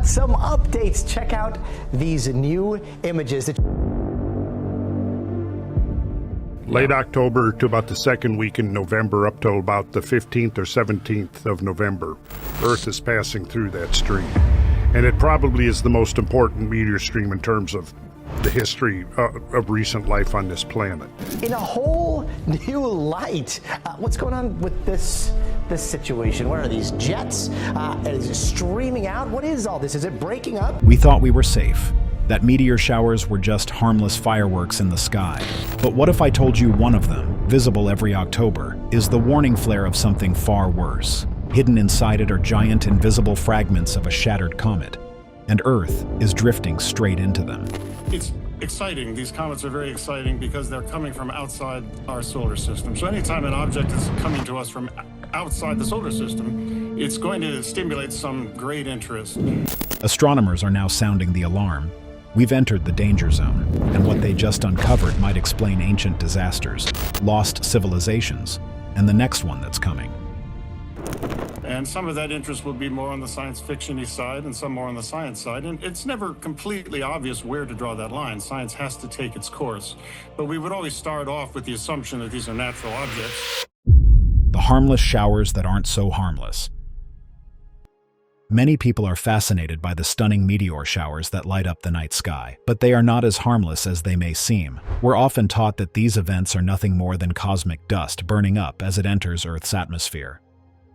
got some updates. Check out these new images. Late October to about the second week in November up till about the 15th or 17th of November, Earth is passing through that stream. And it probably is the most important meteor stream in terms of the history of recent life on this planet. In a whole new light. What's going on with this situation? What are these jets? Is it streaming out? What is all this? Is it breaking up? We thought we were safe, that meteor showers were just harmless fireworks in the sky. But what if I told you one of them, visible every October, is the warning flare of something far worse? Hidden inside it are giant invisible fragments of a shattered comet, and Earth is drifting straight into them. It's exciting. These comets are very exciting because they're coming from outside our solar system. So anytime an object is coming to us from outside the solar system, it's going to stimulate some great interest. Astronomers are now sounding the alarm. We've entered the danger zone, and what they just uncovered might explain ancient disasters, lost civilizations, and the next one that's coming. And some of that interest will be more on the science fiction-y side and some more on the science side. And it's never completely obvious where to draw that line. Science has to take its course. But we would always start off with the assumption that these are natural objects. The harmless showers that aren't so harmless. Many people are fascinated by the stunning meteor showers that light up the night sky, but they are not as harmless as they may seem. We're often taught that these events are nothing more than cosmic dust burning up as it enters Earth's atmosphere.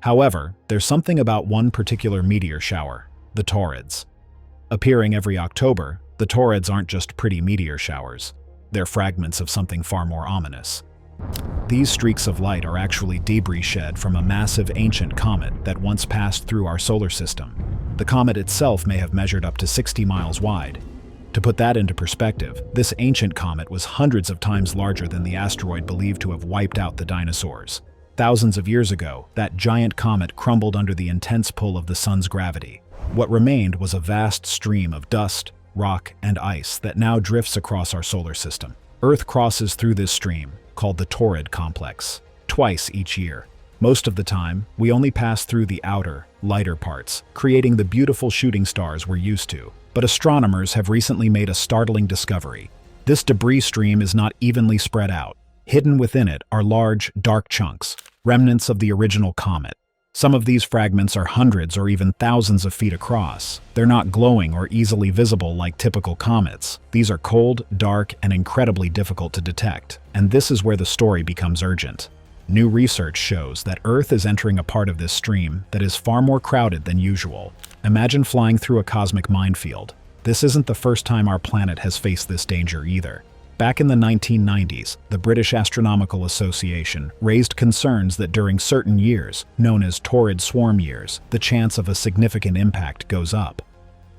However, there's something about one particular meteor shower, the Taurids. Appearing every October, the Taurids aren't just pretty meteor showers. They're fragments of something far more ominous. These streaks of light are actually debris shed from a massive ancient comet that once passed through our solar system. The comet itself may have measured up to 60 miles wide. To put that into perspective, this ancient comet was hundreds of times larger than the asteroid believed to have wiped out the dinosaurs. Thousands of years ago, that giant comet crumbled under the intense pull of the sun's gravity. What remained was a vast stream of dust, rock, and ice that now drifts across our solar system. Earth crosses through this stream, called the Taurid complex, twice each year. Most of the time, we only pass through the outer, lighter parts, creating the beautiful shooting stars we're used to. But astronomers have recently made a startling discovery. This debris stream is not evenly spread out. Hidden within it are large, dark chunks, remnants of the original comet. Some of these fragments are hundreds or even thousands of feet across. They're not glowing or easily visible like typical comets. These are cold, dark, and incredibly difficult to detect. And this is where the story becomes urgent. New research shows that Earth is entering a part of this stream that is far more crowded than usual. Imagine flying through a cosmic minefield. This isn't the first time our planet has faced this danger either. Back in the 1990s, the British Astronomical Association raised concerns that during certain years, known as Taurid swarm years, the chance of a significant impact goes up.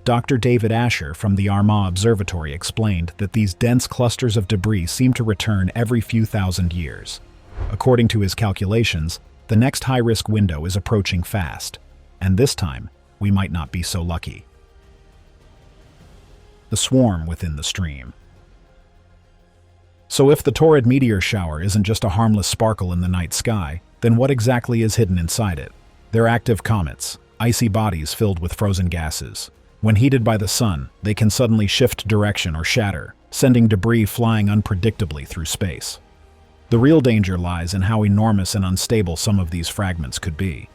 Dr. David Asher from the Armagh Observatory explained that these dense clusters of debris seem to return every few thousand years. According to his calculations, the next high-risk window is approaching fast, and this time, we might not be so lucky. The swarm within the stream. So if the Taurid meteor shower isn't just a harmless sparkle in the night sky, then what exactly is hidden inside it? They're active comets, icy bodies filled with frozen gases. When heated by the sun, they can suddenly shift direction or shatter, sending debris flying unpredictably through space. The real danger lies in how enormous and unstable some of these fragments could be.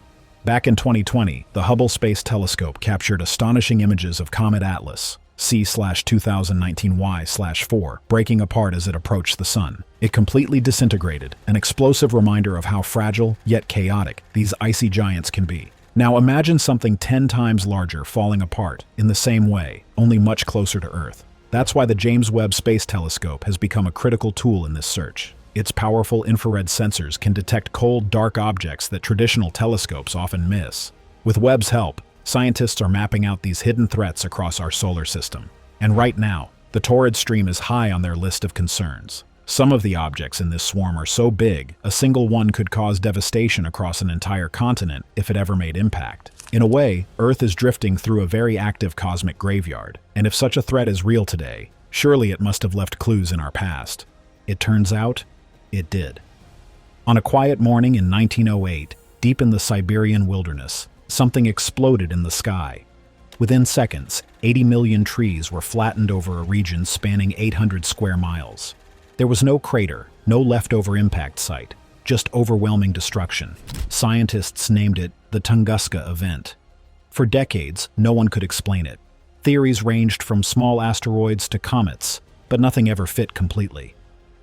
Back in 2020, the Hubble Space Telescope captured astonishing images of Comet Atlas, C/2019Y/4, breaking apart as it approached the sun. It completely disintegrated, an explosive reminder of how fragile, yet chaotic, these icy giants can be. Now imagine something 10 times larger falling apart in the same way, only much closer to Earth. That's why the James Webb Space Telescope has become a critical tool in this search. Its powerful infrared sensors can detect cold, dark objects that traditional telescopes often miss. With Webb's help, scientists are mapping out these hidden threats across our solar system. And right now, the Taurid stream is high on their list of concerns. Some of the objects in this swarm are so big, a single one could cause devastation across an entire continent if it ever made impact. In a way, Earth is drifting through a very active cosmic graveyard, and if such a threat is real today, surely it must have left clues in our past. It turns out, it did. On a quiet morning in 1908, deep in the Siberian wilderness, something exploded in the sky. Within seconds, 80 million trees were flattened over a region spanning 800 square miles. There was no crater, no leftover impact site, just overwhelming destruction. Scientists named it the Tunguska event. For decades, no one could explain it. Theories ranged from small asteroids to comets, but nothing ever fit completely.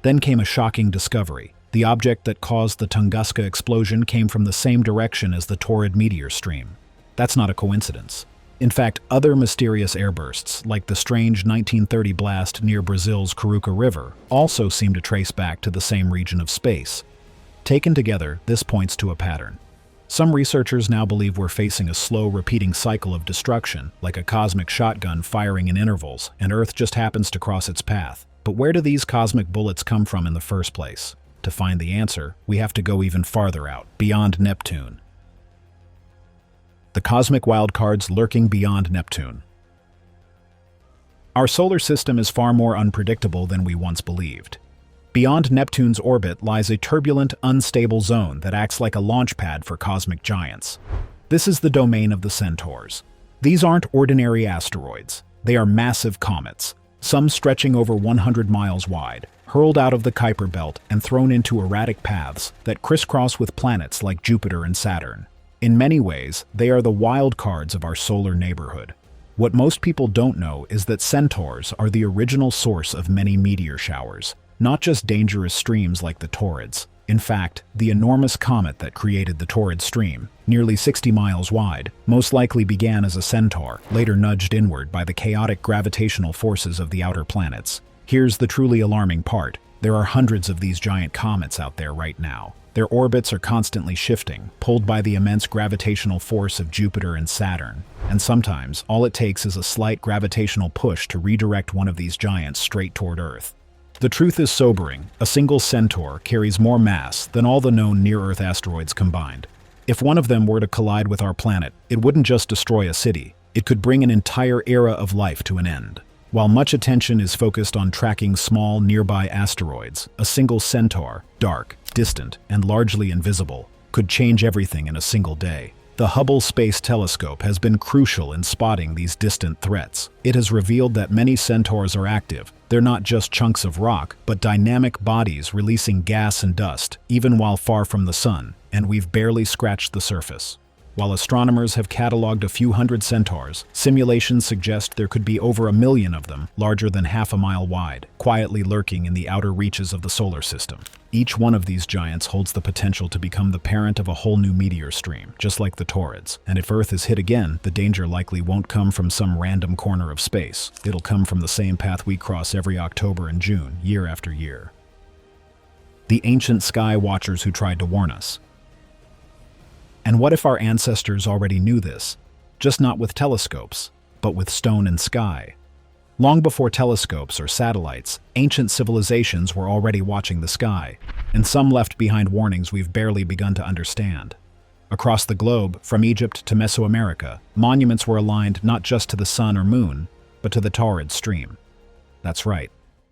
Then came a shocking discovery. The object that caused the Tunguska explosion came from the same direction as the Taurid meteor stream. That's not a coincidence. In fact, other mysterious airbursts, like the strange 1930 blast near Brazil's Caruca River, also seem to trace back to the same region of space. Taken together, this points to a pattern. Some researchers now believe we're facing a slow, repeating cycle of destruction, like a cosmic shotgun firing in intervals, and Earth just happens to cross its path. But where do these cosmic bullets come from in the first place? To find the answer, we have to go even farther out, beyond Neptune. The cosmic wildcards lurking beyond Neptune. Our solar system is far more unpredictable than we once believed. Beyond Neptune's orbit lies a turbulent, unstable zone that acts like a launch pad for cosmic giants. This is the domain of the Centaurs. These aren't ordinary asteroids. They are massive comets, some stretching over 100 miles wide, hurled out of the Kuiper belt and thrown into erratic paths that crisscross with planets like Jupiter and Saturn. In many ways, they are the wild cards of our solar neighborhood. What most people don't know is that Centaurs are the original source of many meteor showers. Not just dangerous streams like the Taurids. In fact, the enormous comet that created the Taurid stream, nearly 60 miles wide, most likely began as a centaur, later nudged inward by the chaotic gravitational forces of the outer planets. Here's the truly alarming part. There are hundreds of these giant comets out there right now. Their orbits are constantly shifting, pulled by the immense gravitational force of Jupiter and Saturn. And sometimes, all it takes is a slight gravitational push to redirect one of these giants straight toward Earth. The truth is sobering. A single Centaur carries more mass than all the known near-Earth asteroids combined. If one of them were to collide with our planet, it wouldn't just destroy a city. It could bring an entire era of life to an end. While much attention is focused on tracking small, nearby asteroids, a single Centaur, dark, distant, and largely invisible, could change everything in a single day. The Hubble Space Telescope has been crucial in spotting these distant threats. It has revealed that many Centaurs are active. They're not just chunks of rock, but dynamic bodies releasing gas and dust, even while far from the sun, and we've barely scratched the surface. While astronomers have cataloged a few hundred Centaurs, simulations suggest there could be over 1 million of them, larger than half a mile wide, quietly lurking in the outer reaches of the solar system. Each one of these giants holds the potential to become the parent of a whole new meteor stream, just like the Taurids. And if Earth is hit again, the danger likely won't come from some random corner of space. It'll come from the same path we cross every October and June, year after year. The ancient sky watchers who tried to warn us. And what if our ancestors already knew this? Just not with telescopes, but with stone and sky. Long before telescopes or satellites, ancient civilizations were already watching the sky, and some left behind warnings we've barely begun to understand. Across the globe, from Egypt to Mesoamerica, monuments were aligned not just to the sun or moon, but to the Taurid stream. That's right.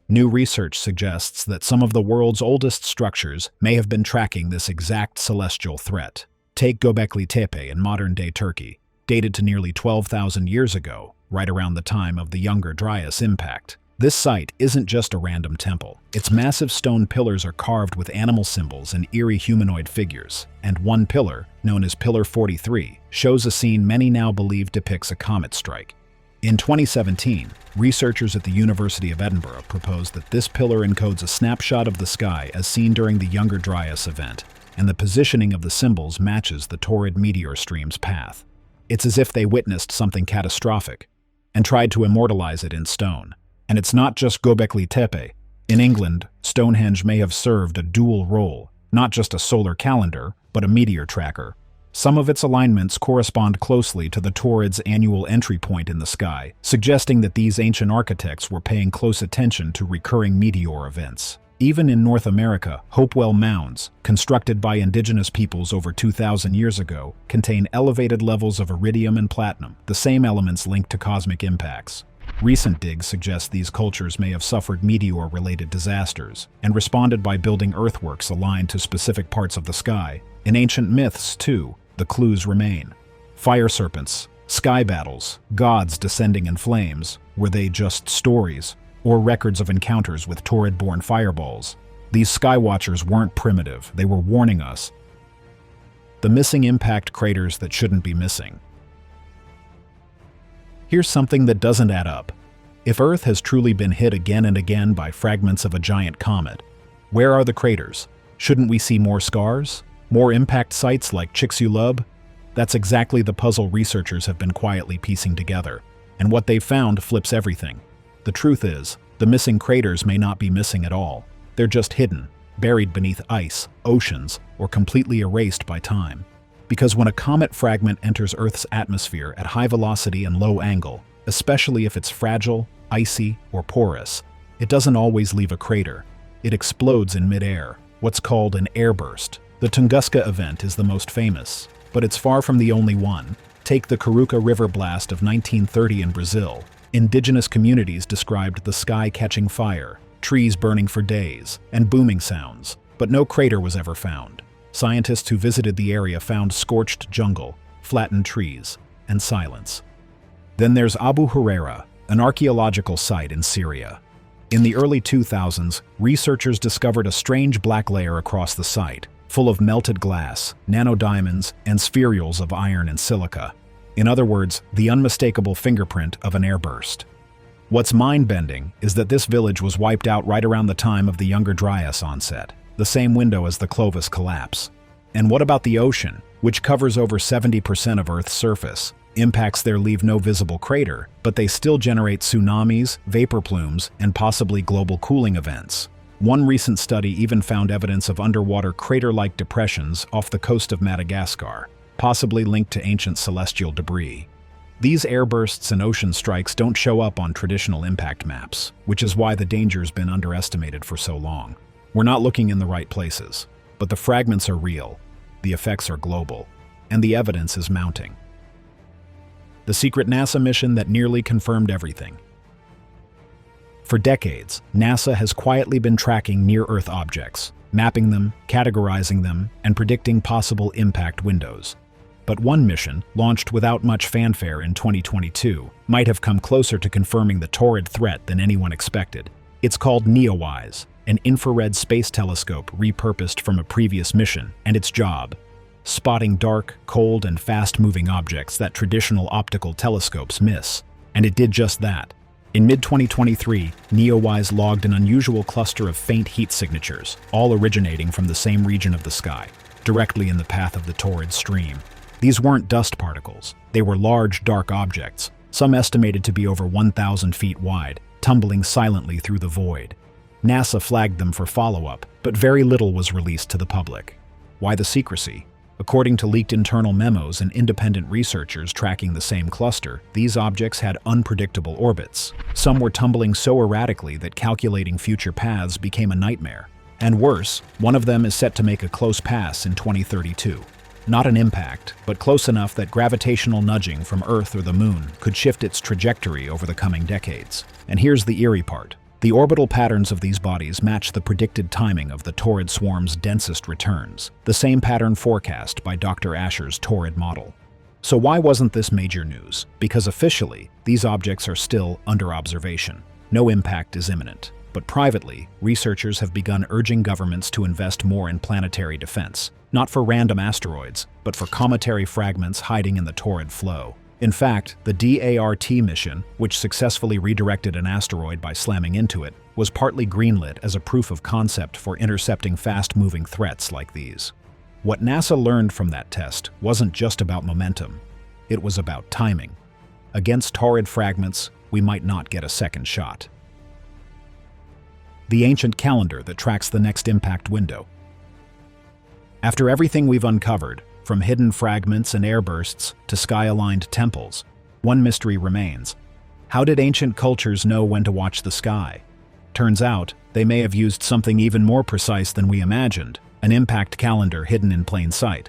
New research suggests that some of the world's oldest structures may have been tracking this exact celestial threat. Take Göbekli Tepe in modern-day Turkey, dated to nearly 12,000 years ago, right around the time of the Younger Dryas impact. This site isn't just a random temple. Its massive stone pillars are carved with animal symbols and eerie humanoid figures, and one pillar, known as Pillar 43, shows a scene many now believe depicts a comet strike. In 2017, researchers at the University of Edinburgh proposed that this pillar encodes a snapshot of the sky as seen during the Younger Dryas event, and the positioning of the symbols matches the Taurid meteor stream's path. It's as if they witnessed something catastrophic and tried to immortalize it in stone. And it's not just Göbekli Tepe. In England, Stonehenge may have served a dual role, not just a solar calendar, but a meteor tracker. Some of its alignments correspond closely to the Taurid's annual entry point in the sky, suggesting that these ancient architects were paying close attention to recurring meteor events. Even in North America, Hopewell mounds, constructed by indigenous peoples over 2,000 years ago, contain elevated levels of iridium and platinum, the same elements linked to cosmic impacts. Recent digs suggest these cultures may have suffered meteor-related disasters and responded by building earthworks aligned to specific parts of the sky. In ancient myths, too, the clues remain. Fire serpents, Sky battles, gods descending in flames, were they just stories, or records of encounters with Taurid-born fireballs? These skywatchers weren't primitive, they were warning us. The missing impact craters that shouldn't be missing. Here's something that doesn't add up. If Earth has truly been hit again and again by fragments of a giant comet, where are the craters? Shouldn't we see more scars? More impact sites like Chicxulub? That's exactly the puzzle researchers have been quietly piecing together, and what they've found flips everything. The truth is, the missing craters may not be missing at all. They're just hidden, buried beneath ice, oceans, or completely erased by time. Because when a comet fragment enters Earth's atmosphere at high velocity and low angle, especially if it's fragile, icy, or porous, it doesn't always leave a crater. It explodes in midair, what's called an airburst. The Tunguska event is the most famous, but it's far from the only one. Take the Caruca River blast of 1930 in Brazil. Indigenous communities described the sky catching fire, trees burning for days, and booming sounds, but no crater was ever found. Scientists who visited the area found scorched jungle, flattened trees, and silence. Then there's Abu Huraira, an archaeological site in Syria. In the early 2000s, researchers discovered a strange black layer across the site, full of melted glass, nanodiamonds, and spherules of iron and silica. In other words, the unmistakable fingerprint of an airburst. What's mind-bending is that this village was wiped out right around the time of the Younger Dryas onset, the same window as the Clovis collapse. And what about the ocean, which covers over 70% of Earth's surface? Impacts there leave no visible crater, but they still generate tsunamis, vapor plumes, and possibly global cooling events. One recent study even found evidence of underwater crater-like depressions off the coast of Madagascar, possibly linked to ancient celestial debris. These airbursts and ocean strikes don't show up on traditional impact maps, which is why the danger's been underestimated for so long. We're not looking in the right places, but the fragments are real, the effects are global, and the evidence is mounting. The secret NASA mission that nearly confirmed everything. For decades, NASA has quietly been tracking near-Earth objects, mapping them, categorizing them, and predicting possible impact windows. But one mission, launched without much fanfare in 2022, might have come closer to confirming the Taurid threat than anyone expected. It's called NEOWISE, an infrared space telescope repurposed from a previous mission, and its job: spotting dark, cold, and fast-moving objects that traditional optical telescopes miss. And it did just that. In mid-2023, NEOWISE logged an unusual cluster of faint heat signatures, all originating from the same region of the sky, directly in the path of the Taurid stream. These weren't dust particles. They were large, dark objects, some estimated to be over 1,000 feet wide, tumbling silently through the void. NASA flagged them for follow-up, but very little was released to the public. Why the secrecy? According to leaked internal memos and independent researchers tracking the same cluster, these objects had unpredictable orbits. Some were tumbling so erratically that calculating future paths became a nightmare. And worse, one of them is set to make a close pass in 2032. Not an impact, but close enough that gravitational nudging from Earth or the Moon could shift its trajectory over the coming decades. And here's the eerie part. The orbital patterns of these bodies match the predicted timing of the Taurid swarm's densest returns, the same pattern forecast by Dr. Asher's Taurid model. So why wasn't this major news? Because officially, these objects are still under observation. No impact is imminent. But privately, researchers have begun urging governments to invest more in planetary defense, not for random asteroids, but for cometary fragments hiding in the Taurid flow. In fact, the DART mission, which successfully redirected an asteroid by slamming into it, was partly greenlit as a proof of concept for intercepting fast-moving threats like these. What NASA learned from that test wasn't just about momentum, it was about timing. Against Taurid fragments, we might not get a second shot. The ancient calendar that tracks the next impact window. After everything we've uncovered, from hidden fragments and airbursts to sky-aligned temples, one mystery remains. How did ancient cultures know when to watch the sky? Turns out, they may have used something even more precise than we imagined, an impact calendar hidden in plain sight.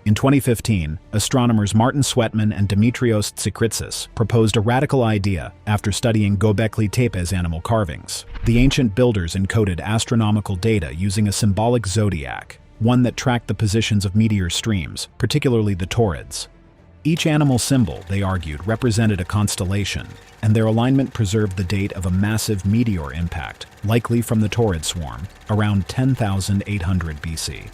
In 2015, astronomers Martin Sweatman and Dimitrios Tsikritsis proposed a radical idea after studying Göbekli Tepe's animal carvings. The ancient builders encoded astronomical data using a symbolic zodiac, one that tracked the positions of meteor streams, particularly the Taurids. Each animal symbol, they argued, represented a constellation, and their alignment preserved the date of a massive meteor impact, likely from the Taurid swarm, around 10,800 BC.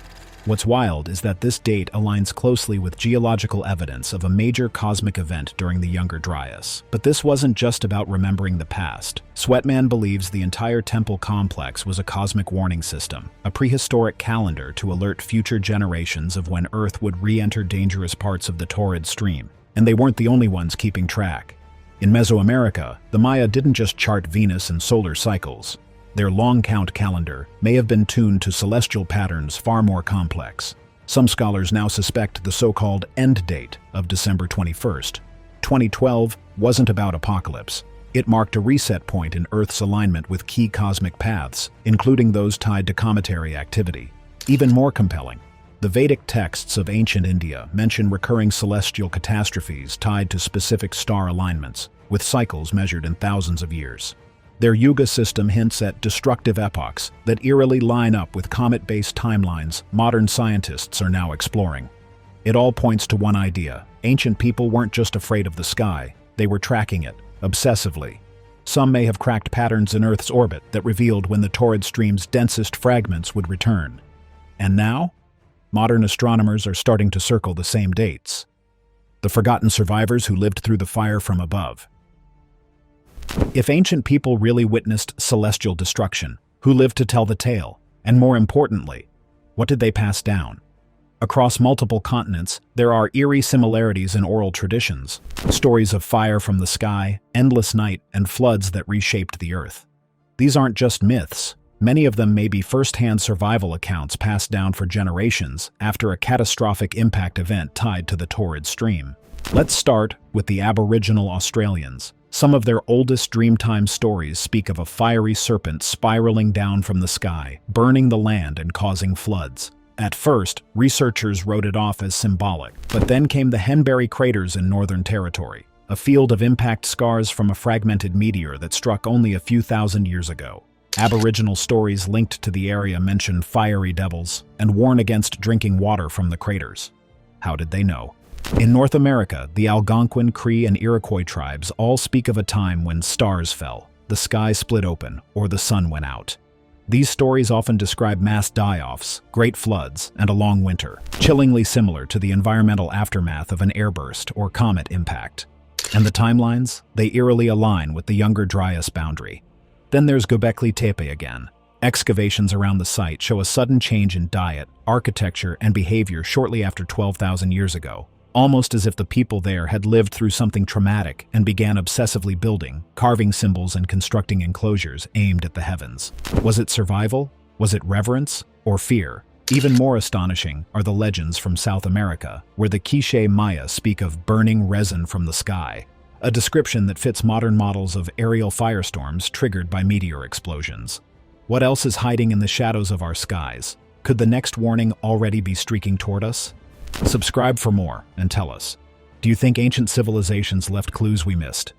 What's wild is that this date aligns closely with geological evidence of a major cosmic event during the Younger Dryas. But this wasn't just about remembering the past. Sweatman believes the entire temple complex was a cosmic warning system, a prehistoric calendar to alert future generations of when Earth would re-enter dangerous parts of the Taurid stream. And they weren't the only ones keeping track. In Mesoamerica, the Maya didn't just chart Venus and solar cycles. Their long-count calendar may have been tuned to celestial patterns far more complex. Some scholars now suspect the so-called end date of December 21st. 2012 wasn't about apocalypse. It marked a reset point in Earth's alignment with key cosmic paths, including those tied to cometary activity. Even more compelling, the Vedic texts of ancient India mention recurring celestial catastrophes tied to specific star alignments, with cycles measured in thousands of years. Their yuga system hints at destructive epochs that eerily line up with comet-based timelines modern scientists are now exploring. It all points to one idea. Ancient people weren't just afraid of the sky, they were tracking it, obsessively. Some may have cracked patterns in Earth's orbit that revealed when the Taurid stream's densest fragments would return. And now, modern astronomers are starting to circle the same dates. The forgotten survivors who lived through the fire from above. If ancient people really witnessed celestial destruction, who lived to tell the tale? And more importantly, what did they pass down? Across multiple continents, there are eerie similarities in oral traditions. Stories of fire from the sky, endless night, and floods that reshaped the Earth. These aren't just myths. Many of them may be first-hand survival accounts passed down for generations after a catastrophic impact event tied to the Taurid stream. Let's start with the Aboriginal Australians. Some of their oldest Dreamtime stories speak of a fiery serpent spiraling down from the sky, burning the land and causing floods. At first, researchers wrote it off as symbolic, but then came the Henbury craters in Northern Territory, a field of impact scars from a fragmented meteor that struck only a few thousand years ago. Aboriginal stories linked to the area mention fiery devils and warn against drinking water from the craters. How did they know? In North America, the Algonquin, Cree, and Iroquois tribes all speak of a time when stars fell, the sky split open, or the sun went out. These stories often describe mass die-offs, great floods, and a long winter, chillingly similar to the environmental aftermath of an airburst or comet impact. And the timelines? They eerily align with the Younger Dryas boundary. Then there's Göbekli Tepe again. Excavations around the site show a sudden change in diet, architecture, and behavior shortly after 12,000 years ago. Almost as if the people there had lived through something traumatic and began obsessively building, carving symbols and constructing enclosures aimed at the heavens. Was it survival? Was it reverence? Or fear? Even more astonishing are the legends from South America, where the Quiche Maya speak of burning resin from the sky, a description that fits modern models of aerial firestorms triggered by meteor explosions. What else is hiding in the shadows of our skies? Could the next warning already be streaking toward us? Subscribe for more and tell us, do you think ancient civilizations left clues we missed?